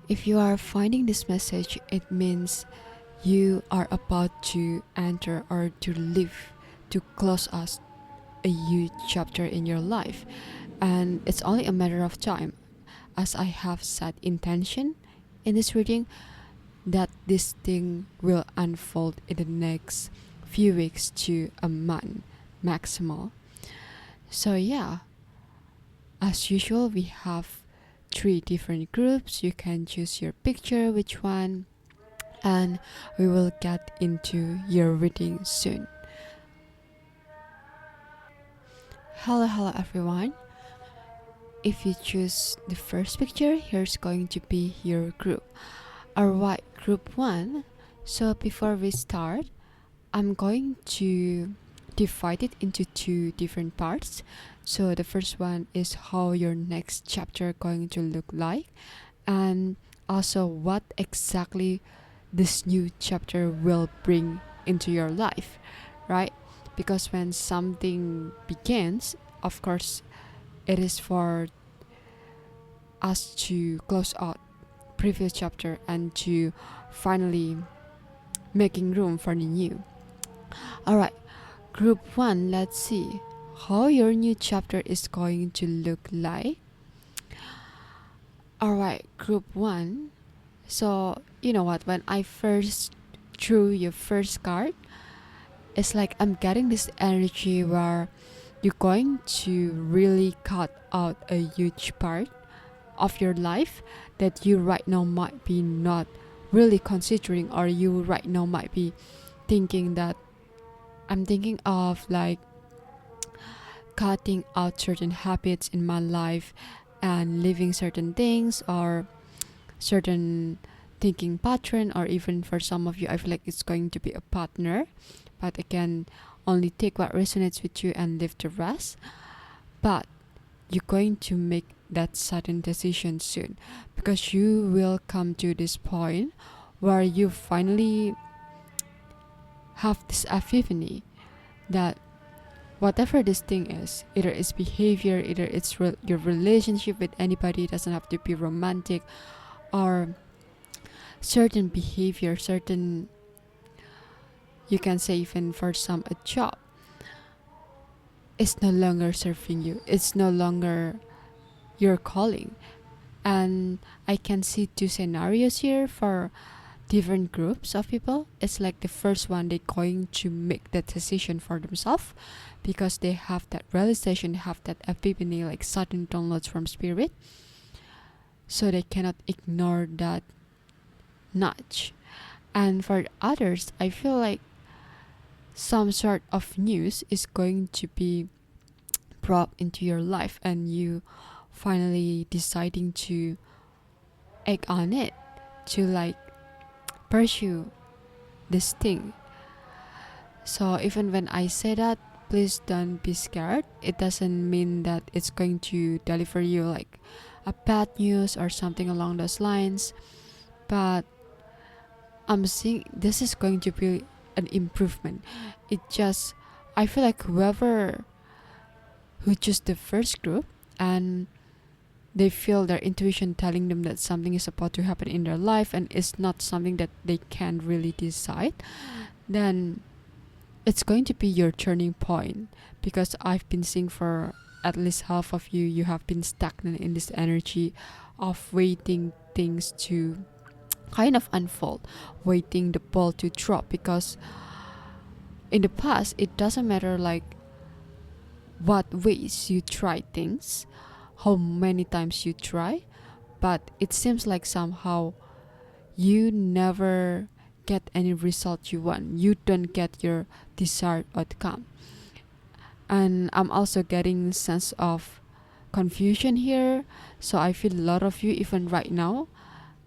If you are finding this message, it means you are about to enter or to live, to close us a huge chapter in your life. And it's only a matter of time, as I have set intention in this reading, that this thing will unfold in the next few weeks to a month maximal. So yeah, as usual, we have 3 different groups. You can choose your picture, which one, and we will get into your reading soon. Hello everyone. If you choose the first picture, here's going to be your group. Alright, group 1. So before we start, I'm going to divide it into 2 different parts. So the first one is how your next chapter going to look like, and also what exactly this new chapter will bring into your life, right? Because when something begins, of course, it is for us to close out previous chapter and to finally making room for the new. Alright, group 1, let's see how your new chapter is going to look like. Alright, group 1. So, you know what, when I first drew your first card, it's like I'm getting this energy where you're going to really cut out a huge part of your life that you right now might be not really considering, or you right now might be thinking that I'm thinking of like cutting out certain habits in my life and leaving certain things or certain thinking pattern, or even for some of you I feel like it's going to be a partner, but again, only take what resonates with you and leave the rest. But you're going to make that sudden decision soon, because you will come to this point where you finally have this epiphany that whatever this thing is, either it's behavior, either it's your relationship with anybody, it doesn't have to be romantic, or certain behavior, certain, you can say even for some a job, it's no longer serving you, it's no longer your calling. And I can see 2 scenarios here for different groups of people. It's like the first one, they're going to make that decision for themselves because they have that realization, have that epiphany, like sudden downloads from spirit, so they cannot ignore that nudge. And for others, I feel like some sort of news is going to be brought into your life and you finally deciding to act on it, to like pursue this thing. So even when I say that, please don't be scared. It doesn't mean that it's going to deliver you like a bad news or something along those lines, but I'm seeing this is going to be an improvement. It just, I feel like whoever who choose the first group and they feel their intuition telling them that something is about to happen in their life and it's not something that they can really decide, then it's going to be your turning point. Because I've been seeing for at least half of you, you have been stagnant in this energy of waiting things to kind of unfold, waiting the ball to drop. Because in the past, it doesn't matter like what ways you try things, how many times you try, but it seems like somehow you never get any result you want. You don't get your desired outcome. And I'm also getting sense of confusion here. So I feel a lot of you, even right now,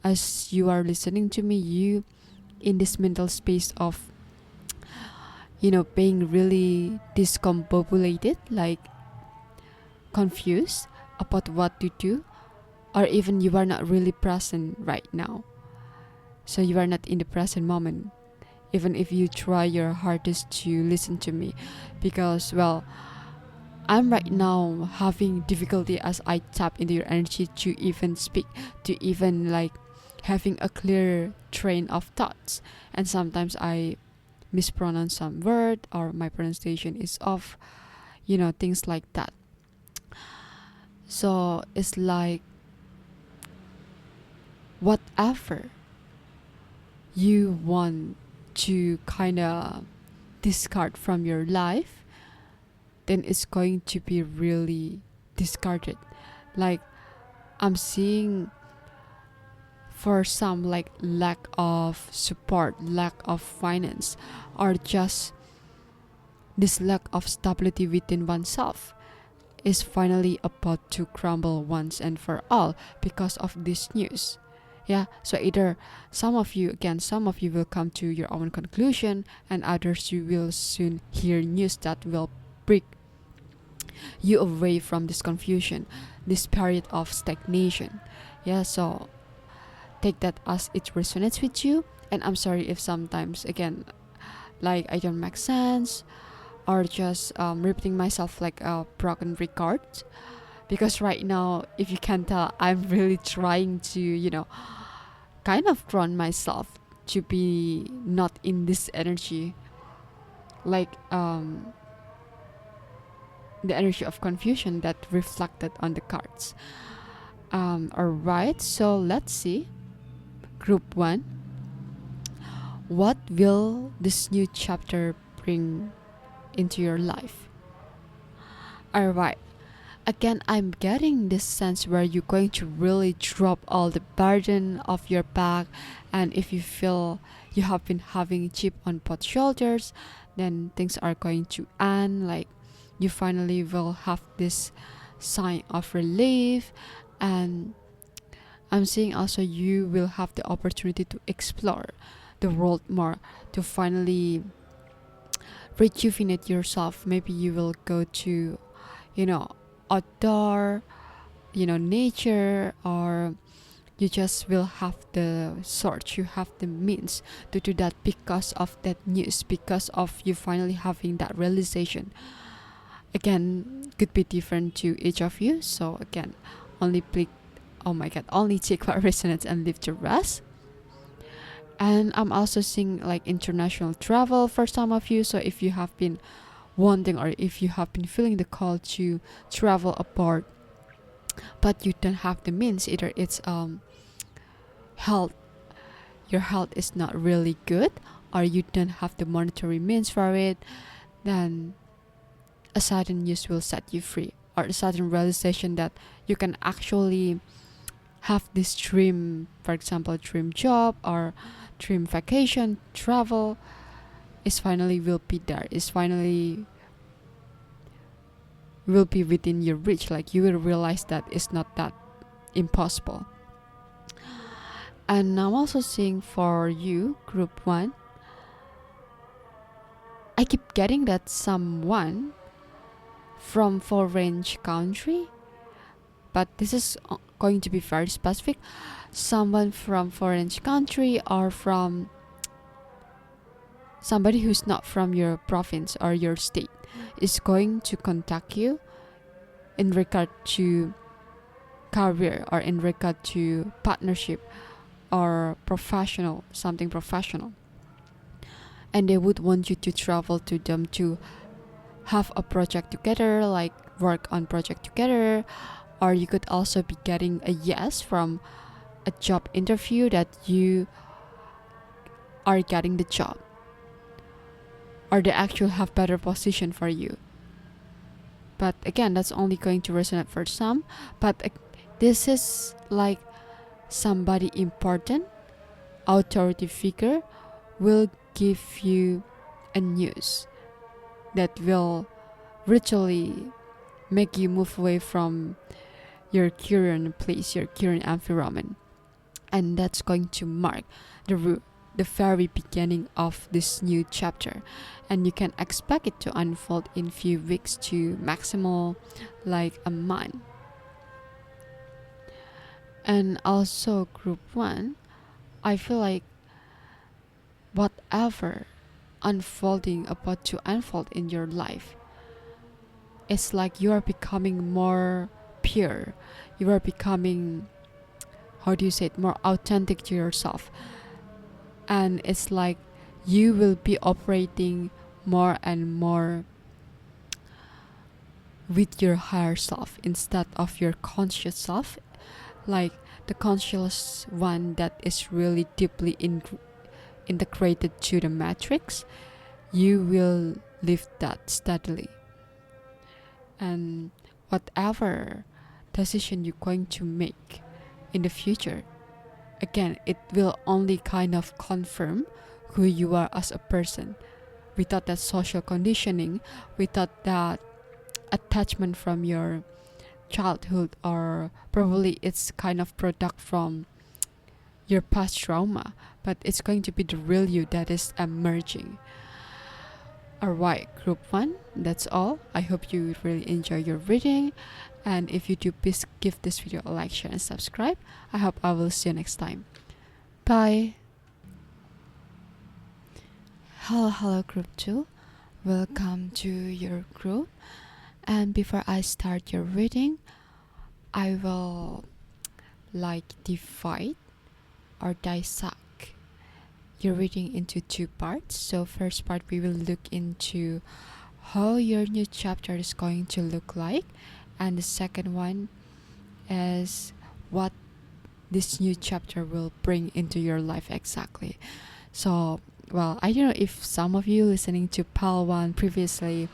as you are listening to me, you in this mental space of being really discombobulated, like confused about what to do, or even you are not really present right now. So you are not in the present moment, even if you try your hardest to listen to me. Because, well, I'm right now having difficulty as I tap into your energy to even speak, to even like having a clear train of thoughts. And sometimes I mispronounce some word or my pronunciation is off, things like that. So it's like whatever you want to kind of discard from your life, then it's going to be really discarded. Like I'm seeing for some like lack of support, lack of finance, or just this lack of stability within oneself is finally about to crumble once and for all because of this news. Yeah, so either some of you will come to your own conclusion, and others you will soon hear news that will break you away from this confusion, this period of stagnation. Yeah, so take that as it resonates with you. And I'm sorry if sometimes, again, like I don't make sense or just repeating myself like a broken record. Because right now, if you can tell, I'm really trying to, kind of ground myself to be not in this energy, like the energy of confusion that reflected on the cards. Alright, so let's see. Group 1. What will this new chapter bring into your life? Alright. Again, I'm getting this sense where you're going to really drop all the burden of your back, and if you feel you have been having chip on both shoulders, then things are going to end. Like you finally will have this sign of relief, and I'm seeing also you will have the opportunity to explore the world more, to finally rejuvenate yourself. Maybe you will go to, outdoor, nature, or you just will have the sort, you have the means to do that because of that news, because of you finally having that realization. Again, could be different to each of you. So again, only pick, oh my god, only take what resonates and leave the rest. And I'm also seeing like international travel for some of you. So if you have been wanting, or if you have been feeling the call to travel abroad, but you don't have the means, either it's health, your health is not really good, or you don't have the monetary means for it, then a sudden news will set you free, or a sudden realization that you can actually have this dream, for example, dream job or dream vacation, travel is finally will be there, is finally will be within your reach. Like you will realize that it's not that impossible. And I'm also seeing for you, group 1, I keep getting that someone from foreign country, but this is going to be very specific. Someone from foreign country, or from somebody who's not from your province or your state, is going to contact you in regard to career, or in regard to partnership, or professional, something professional. And they would want you to travel to them to have a project together, like work on project together. Or you could also be getting a yes from a job interview that you are getting the job, or they actually have better position for you. But again, that's only going to resonate for some. But this is like somebody important, authority figure, will give you a news that will literally make you move away from your current place, your current environment. And that's going to mark the very beginning of this new chapter. And you can expect it to unfold in few weeks to maximal like a month. And also group 1, I feel like whatever about to unfold in your life, it's like you are becoming more pure, you are becoming how do you say it, more authentic to yourself. And it's like you will be operating more and more with your higher self instead of your conscious self, like the conscious one that is really deeply integrated to the matrix. You will live that steadily, and whatever decision you're going to make in the future, again, it will only kind of confirm who you are as a person, without that social conditioning, without that attachment from your childhood, or probably it's kind of product from your past trauma, but it's going to be the real you that is emerging. Alright, group 1, that's all. I hope you really enjoy your reading, and if you do, please give this video a like, share and subscribe. I hope I will see you next time. Bye. Hello group 2, welcome to your group. And before I start your reading, I will divide or dissect your reading into 2 parts. So first part, we will look into how your new chapter is going to look like, and the second one is what this new chapter will bring into your life exactly. So, well, I don't know if some of you listening to PAL 1 previously,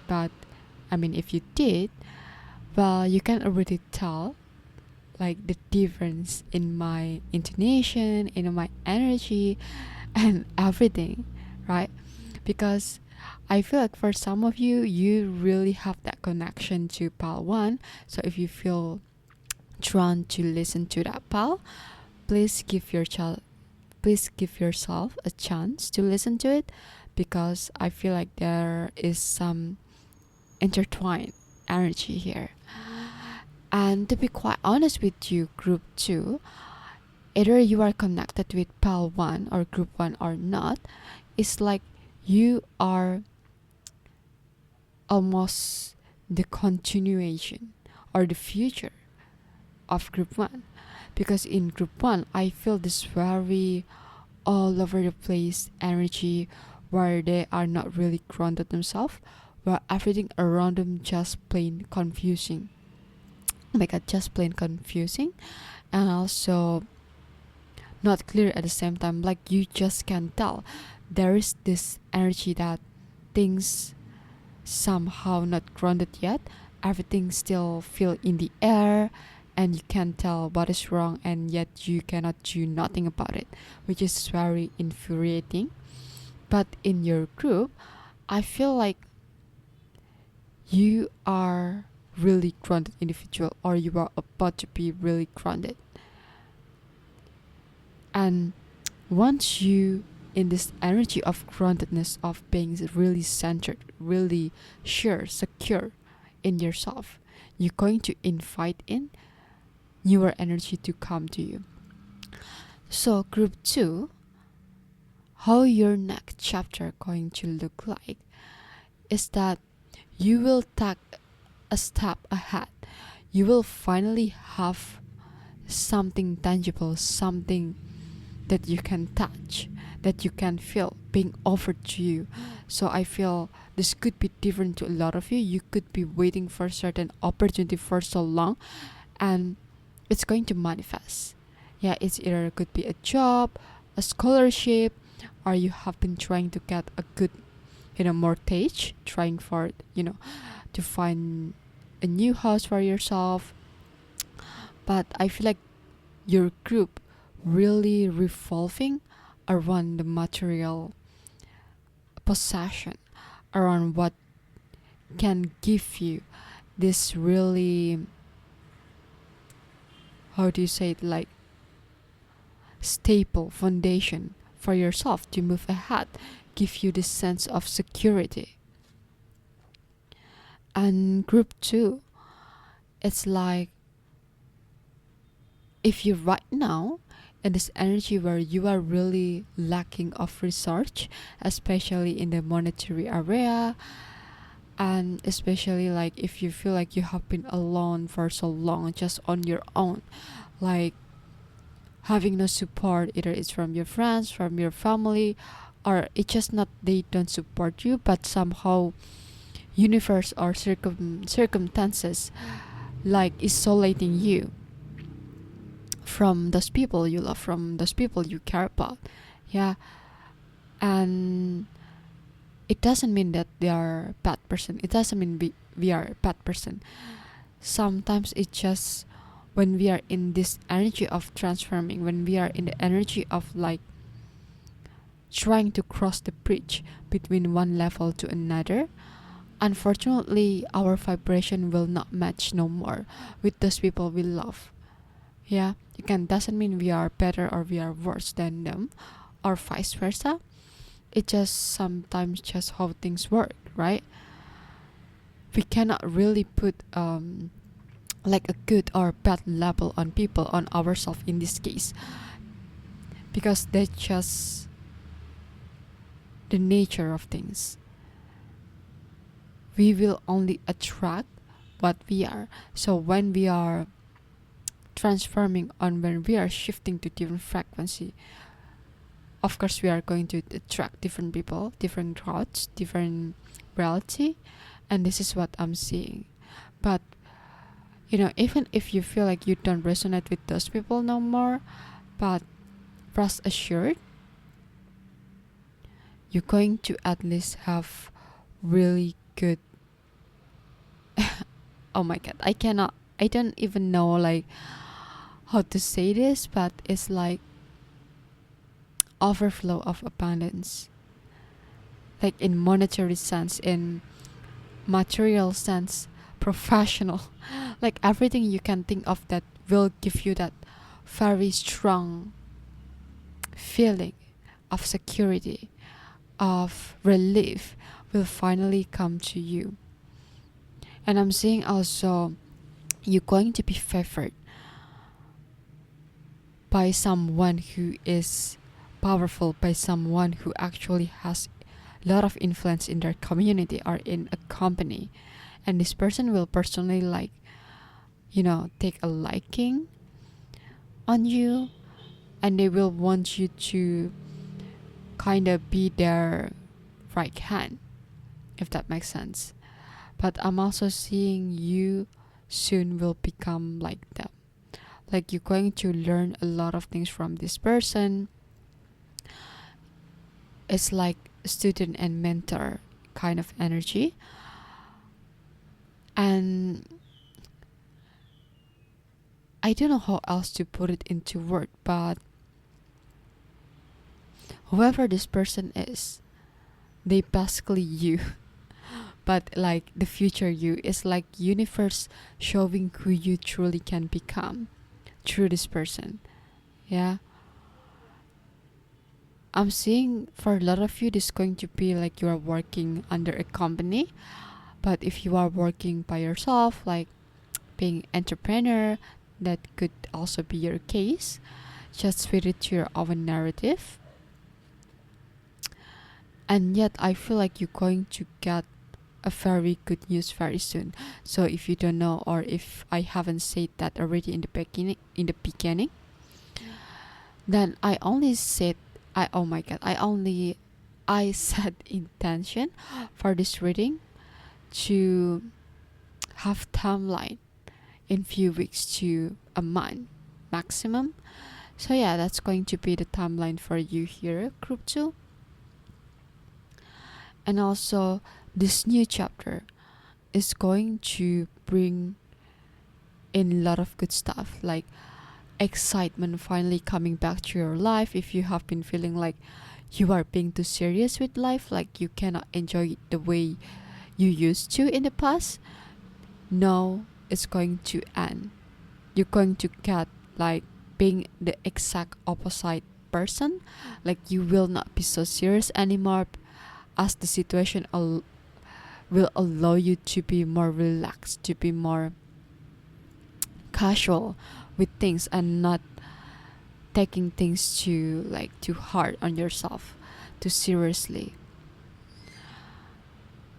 but I mean, if you did, well, you can already tell the difference in my intonation, in my energy, and everything, right? Because I feel like for some of you, you really have that connection to PAL 1. So if you feel drawn to listen to that PAL, please give yourself a chance to listen to it, because I feel like there is some intertwined energy here. And to be quite honest with you, group 2, either you are connected with PAL 1 or group 1 or not, it's like you are almost the continuation or the future of group 1. Because in group 1, I feel this very all over the place energy, where they are not really grounded themselves, where everything around them just plain confusing. Oh my god, just plain confusing, and also not clear at the same time. Like, you just can tell there is this energy that things somehow not grounded yet. Everything still feel in the air, and you can't tell what is wrong, and yet you cannot do nothing about it, which is very infuriating. But in your group, I feel like you are really grounded individual, or you are about to be really grounded. And once you in this energy of groundedness, of being really centered, really sure, secure in yourself, you're going to invite in newer energy to come to you. So group 2, how your next chapter going to look like is that you will take a step ahead. You will finally have something tangible, something that you can touch, that you can feel being offered to you. So I feel this could be different to a lot of you. You could be waiting for a certain opportunity for so long, and it's going to manifest. Yeah, it's either could be a job, a scholarship, or you have been trying to get a good mortgage, trying for to find a new house for yourself. But I feel like your group really revolving around the material possession, around what can give you this really, how do you say it, like stable foundation for yourself to move ahead, give you this sense of security. And group 2, it's like if you right now in this energy where you are really lacking of research, especially in the monetary area, and especially like if you feel like you have been alone for so long, just on your own, like having no support, either it's from your friends, from your family, or it's just not they don't support you, but somehow universe or circumstances like isolating you from those people you love, from those people you care about. Yeah. And it doesn't mean that they are bad person, it doesn't mean we are a bad person. Sometimes it's just when we are in this energy of transforming, when we are in the energy of like trying to cross the bridge between one level to another, unfortunately our vibration will not match no more with those people we love. Yeah, again, doesn't mean we are better or we are worse than them or vice versa. It just sometimes just how things work, right? We cannot really put like a good or bad label on people, on ourselves in this case, because that's just the nature of things. We will only attract what we are. So when we are transforming on, when we are shifting to different frequency, of course we are going to attract different people, different crowds, different reality. And this is what I'm seeing. But even if you feel like you don't resonate with those people no more, but rest assured, you're going to at least have really good oh my god, I don't even know like how to say this, but it's like overflow of abundance, like in monetary sense, in material sense, professional, like everything you can think of that will give you that very strong feeling of security, of relief, will finally come to you. And I'm seeing also you're going to be favored by someone who is powerful, by someone who actually has a lot of influence in their community or in a company. And this person will personally take a liking on you, and they will want you to kind of be their right hand, if that makes sense. But I'm also seeing you soon will become like them. Like you're going to learn a lot of things from this person. It's like student and mentor kind of energy. And I don't know how else to put it into word, but whoever this person is, they basically you. But like the future you is like universe showing who you truly can become through this person. Yeah. I'm seeing for a lot of you this is going to be like you are working under a company. But if you are working by yourself, like being entrepreneur, that could also be your case. Just fit it to your own narrative. And yet I feel like you're going to get a very good news very soon. So if you don't know, or if I haven't said that already in the beginning, then I only said I set intention for this reading to have timeline in few weeks to a month maximum. So yeah, that's going to be the timeline for you here, group 2. And also this new chapter is going to bring in a lot of good stuff, like excitement finally coming back to your life. If you have been feeling like you are being too serious with life, like you cannot enjoy it the way you used to in the past, no, it's going to end. You're going to get like being the exact opposite person. Like you will not be so serious anymore, as the situation will allow you to be more relaxed, to be more casual with things, and not taking things too hard on yourself, too seriously.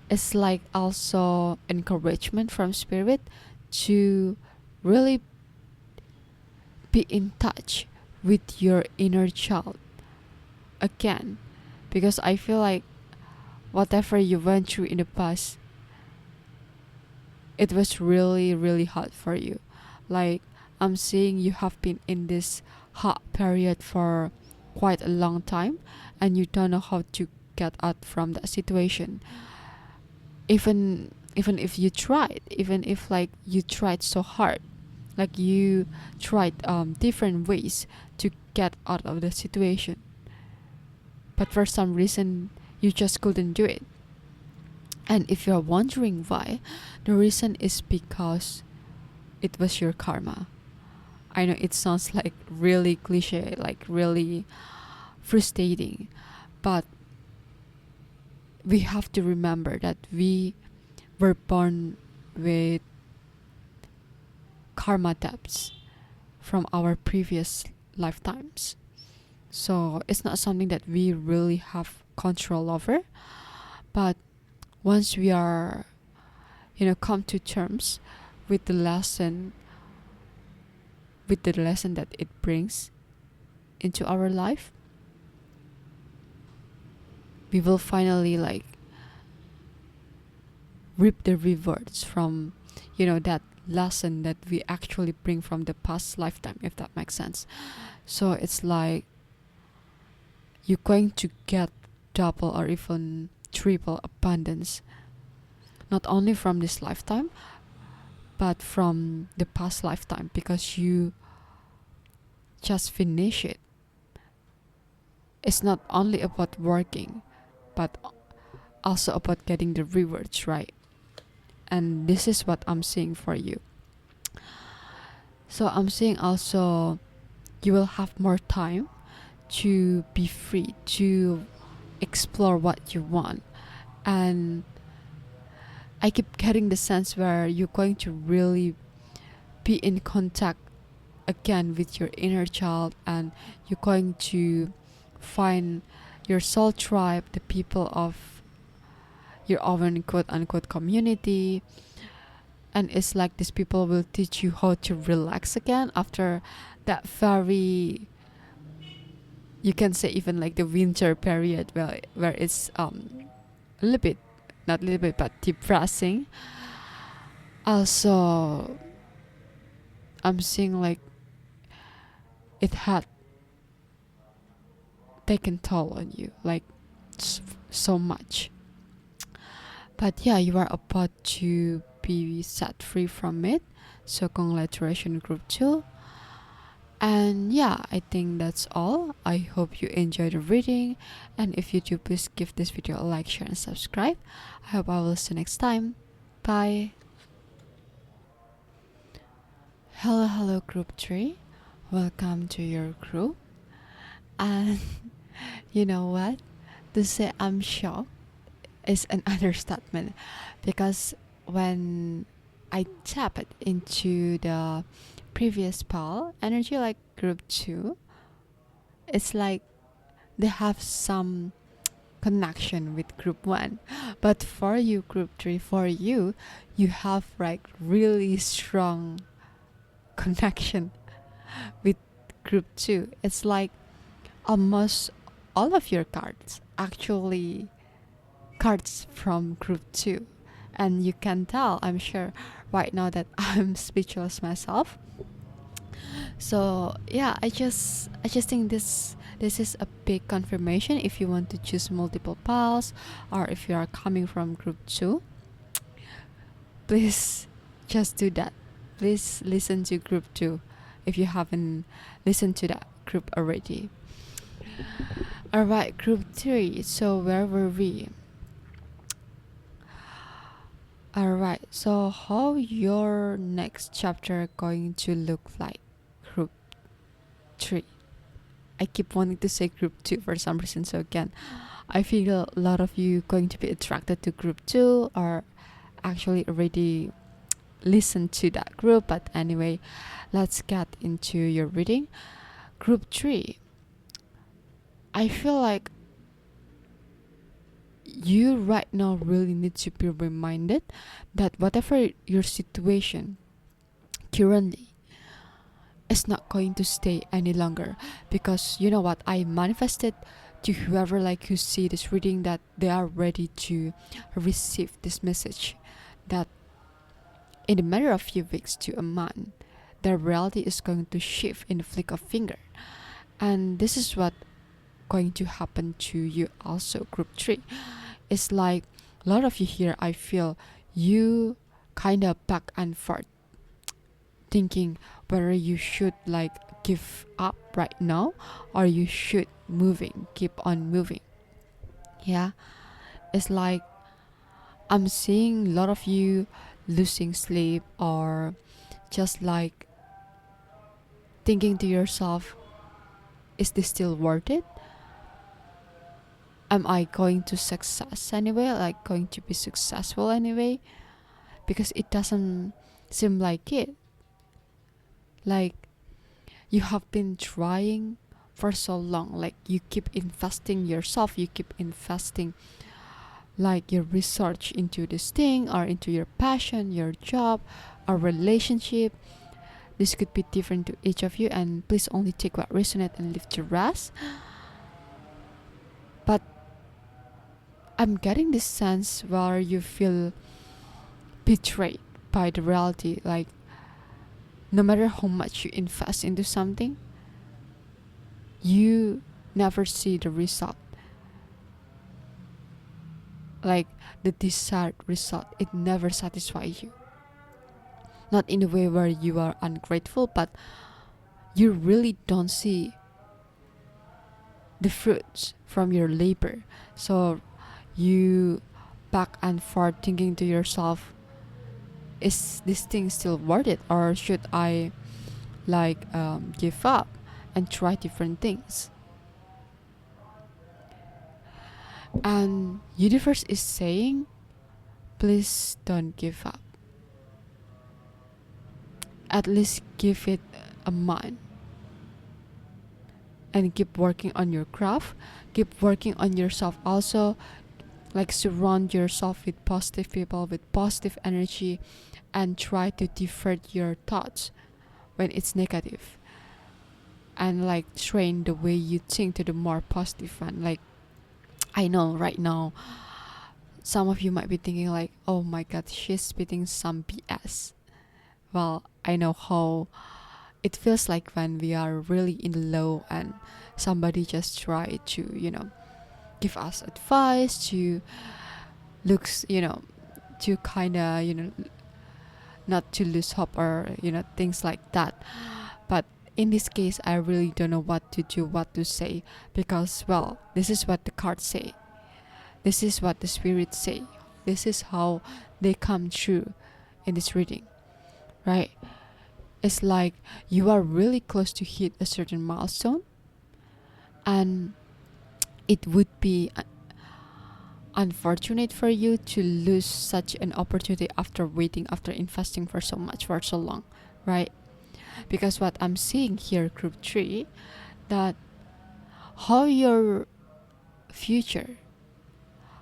It's like also encouragement from spirit to really be in touch with your inner child again, because I feel like whatever you went through in the past, it was really really hard for you. Like, I'm seeing you have been in this hot period for quite a long time, and you don't know how to get out from that situation. Even if you tried, even if like you tried so hard, like you tried different ways to get out of the situation, but for some reason you just couldn't do it. And if you're wondering why, the reason is because it was your karma. I know it sounds like really cliche, like really frustrating, but we have to remember that we were born with karma debts from our previous lifetimes. So it's not something that we really have control over. But once we are, come to terms with the lesson, that it brings into our life, we will finally like reap the rewards from, that lesson that we actually bring from the past lifetime, if that makes sense. So it's like you're going to get double or even triple abundance, not only from this lifetime, but from the past lifetime, because you just finish it. It's not only about working, but also about getting the rewards, right? And this is what I'm seeing for you. So I'm seeing also you will have more time to be free to explore what you want. And I keep getting the sense where you're going to really be in contact again with your inner child, and you're going to find your soul tribe, the people of your own quote unquote community. And it's like these people will teach you how to relax again after that very, you can say even like the winter period where it's a little bit, not a little bit, but depressing. Also, I'm seeing like it had taken toll on you, like so much. But yeah, you are about to be set free from it. So congratulations, group 2. And yeah, I think that's all. I hope you enjoyed the reading. And if you do, please give this video a like, share, and subscribe. I hope I will see you next time. Bye. Hello, group 3. Welcome to your group. And you know what? To say I'm shocked is an understatement, because when I tap it into the previous pal energy, like group 2, it's like they have some connection with group 1. But for you, group 3, for you have like really strong connection with group 2. It's like almost all of your cards actually cards from group 2. And you can tell, I'm sure right now, that I'm speechless myself. So yeah, I just think this is a big confirmation. If you want to choose multiple pals, or if you are coming from group 2, please just do that. Please listen to group 2 if you haven't listened to that group already. Alright, group 3. So where were we? Alright, so how your next chapter going to look like, group 3? I keep wanting to say group 2 for some reason. So again, I feel a lot of you going to be attracted to group 2, or actually already listened to that group. But anyway, let's get into your reading. Group 3. I feel like you right now really need to be reminded that whatever your situation currently, is not going to stay any longer. Because you know what, I manifested to whoever like who see this reading that they are ready to receive this message, that in a matter of few weeks to a month, their reality is going to shift in a flick of finger. And this is what going to happen to you also, group 3. It's like a lot of you here, I feel you kind of back and forth thinking whether you should like give up right now or you should keep on moving. Yeah, it's like I'm seeing a lot of you losing sleep, or just like thinking to yourself, is this still worth it? Am I going to success anyway, like going to be successful anyway? Because it doesn't seem like it. Like you have been trying for so long, like you keep investing yourself, you keep investing like your research into this thing or into your passion, your job, or relationship. This could be different to each of you, and please only take what resonates and leave the rest. But I'm getting this sense where you feel betrayed by the reality, like no matter how much you invest into something, you never see the result, like the desired result. It never satisfies you. Not in a way where you are ungrateful, but you really don't see the fruits from your labor. So you back and forth thinking to yourself, is this thing still worth it, or should I like give up and try different things? And universe is saying, please don't give up. At least give it a month and keep working on your craft, keep working on yourself also. Like surround yourself with positive people, with positive energy, and try to divert your thoughts when it's negative, and like train the way you think to the more positive one. Like I know right now some of you might be thinking like, oh my god, she's spitting some BS. Well, I know how it feels like when we are really in low and somebody just try to, give us advice to looks, to kind of, not to lose hope, or, things like that. But in this case, I really don't know what to do, what to say, because, well, this is what the cards say. This is what the spirits say. This is how they come true in this reading, right? It's like you are really close to hit a certain milestone, and it would be unfortunate for you to lose such an opportunity after waiting, after investing for so much, for so long, right? Because what I'm seeing here, group 3, that how your future,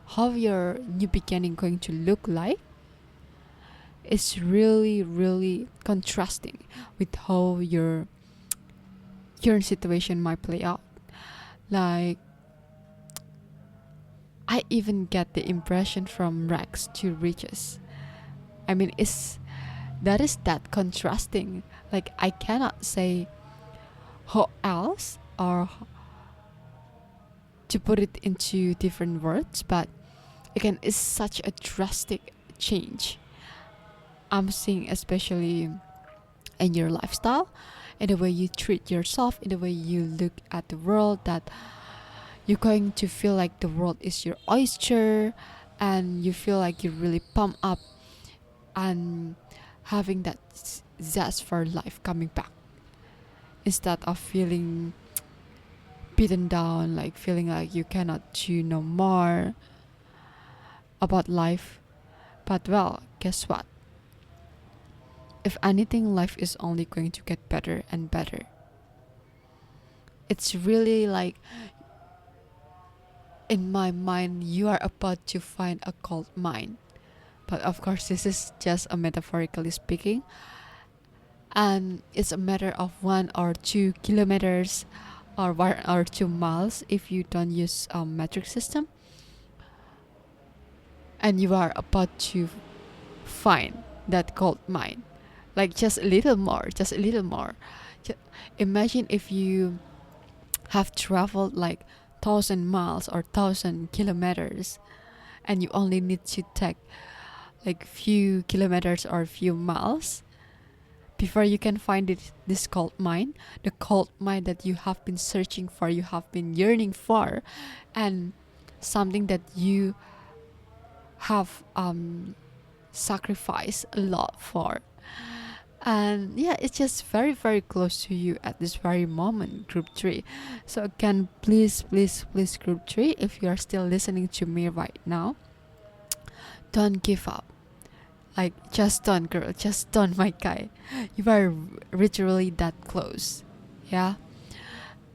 how your new beginning going to look like is really, really contrasting with how your current situation might play out. Like, I even get the impression from rags to riches. I mean, that contrasting. Like, I cannot say how else or to put it into different words, but again, it's such a drastic change I'm seeing, especially in your lifestyle, in the way you treat yourself, in the way you look at the world, that you're going to feel like the world is your oyster, and you feel like you're really pumped up and having that zest for life coming back, instead of feeling beaten down, like feeling like you cannot do no more about life. But well, guess what? If anything, life is only going to get better and better. It's really like, in my mind, you are about to find a gold mine. But of course, this is just a metaphorically speaking. and it's a matter of 1 or 2 kilometers or 1 or 2 miles if you don't use metric system, and you are about to find that gold mine, like just a little more, just a little more. Imagine if you have traveled like 1,000 miles or 1,000 kilometers, and you only need to take like few kilometers or few miles before you can find this gold mine, the gold mine that you have been searching for, you have been yearning for, and something that you have sacrificed a lot for. And yeah, it's just very very close to you at this very moment, group 3. So again, please please please, group 3, if you are still listening to me right now, don't give up. Like, just don't, girl, just don't, my guy. You are literally that close. Yeah.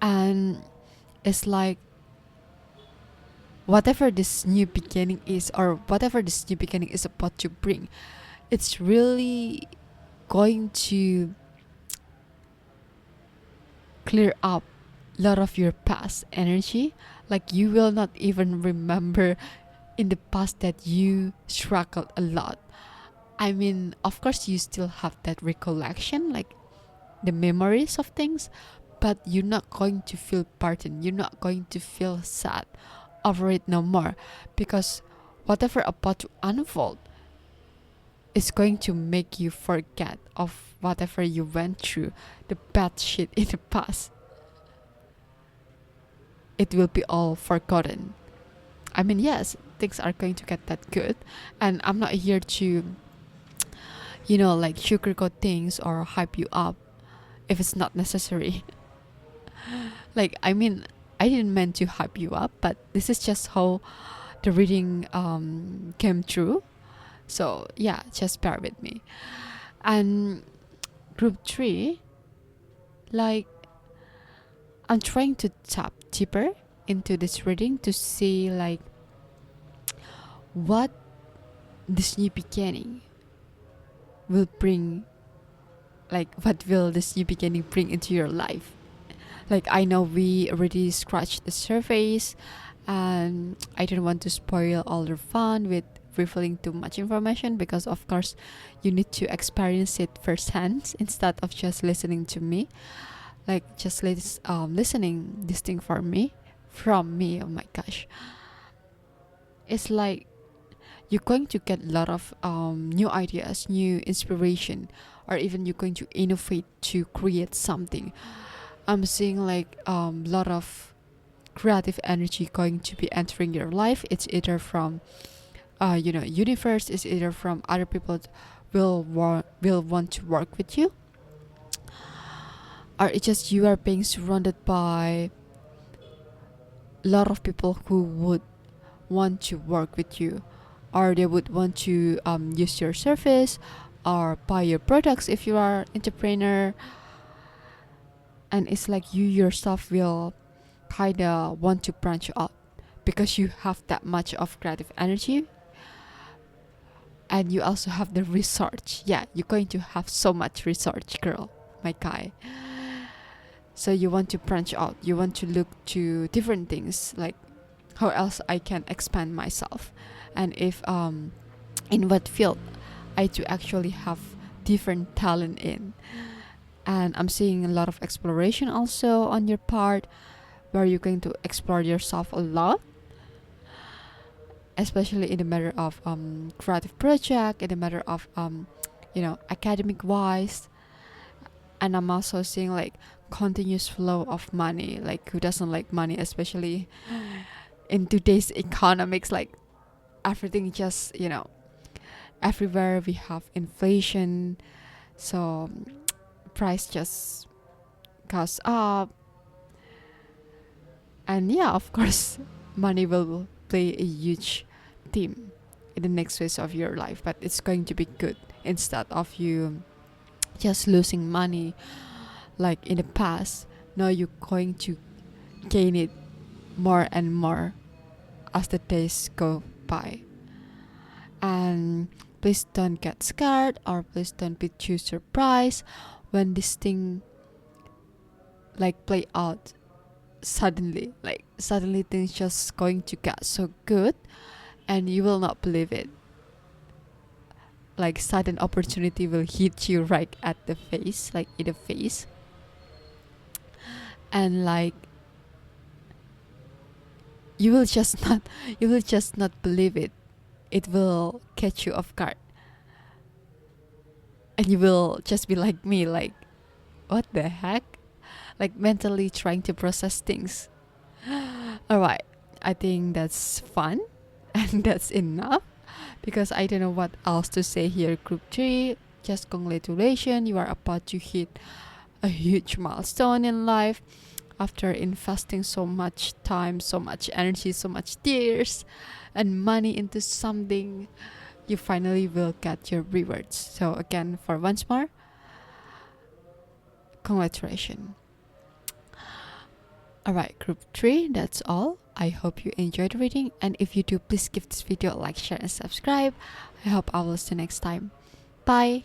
And it's like, whatever this new beginning is, or whatever this new beginning is about to bring, it's really going to clear up a lot of your past energy. Like, you will not even remember in the past that you struggled a lot. I mean, of course, you still have that recollection, like the memories of things, but you're not going to feel burdened. You're not going to feel sad over it no more, because whatever about to unfold is going to make you forget of whatever you went through, the bad shit in the past. It will be all forgotten. I mean, yes, things are going to get that good, and I'm not here to, like, sugarcoat things or hype you up if it's not necessary. Like, I mean, I didn't mean to hype you up, but this is just how the reading came through. So yeah, just bear with me. And group 3, like, I'm trying to tap deeper into this reading to see like what this new beginning will bring, like what will this new beginning bring into your life. Like, I know we already scratched the surface, and I don't want to spoil all the fun with revealing too much information, because of course you need to experience it firsthand instead of just listening to me. Like, just listening this thing from me, oh my gosh. It's like you're going to get a lot of new ideas, new inspiration, or even you're going to innovate to create something. I'm seeing like a lot of creative energy going to be entering your life. It's either from universe, it's either from other people that will want to work with you, or it's just you are being surrounded by a lot of people who would want to work with you, or they would want to use your service or buy your products if you are entrepreneur. And it's like you yourself will kind of want to branch out, because you have that much of creative energy, and you also have the research. Yeah, you're going to have so much research, girl, my guy. So you want to branch out, you want to look to different things, like how else I can expand myself, and if in what field I do actually have different talent in. And I'm seeing a lot of exploration also on your part, where you're going to explore yourself a lot, especially in the matter of creative project, in the matter of academic wise. And I'm also seeing like continuous flow of money. Like, who doesn't like money, especially in today's economics? Like, everything just everywhere we have inflation, so price just goes up. And yeah, of course, money will play a huge theme in the next phase of your life, but it's going to be good, instead of you just losing money like in the past. Now you're going to gain it more and more as the days go by. And please don't get scared, or please don't be too surprised when this thing like play out suddenly, like suddenly things just going to get so good and you will not believe it. Like sudden opportunity will hit you right at the face, like in the face, and like you will just not believe it. It will catch you off guard, and you will just be like me, like what the heck, like mentally trying to process things. All right, I think that's fun and that's enough, because I don't know what else to say here. Group 3, just congratulations, you are about to hit a huge milestone in life. After investing so much time, so much energy, so much tears and money into something, you finally will get your rewards. So again, for once more, congratulations. Alright, group 3, that's all. I hope you enjoyed reading, and if you do, please give this video a like, share and subscribe. I hope I will see you next time. Bye.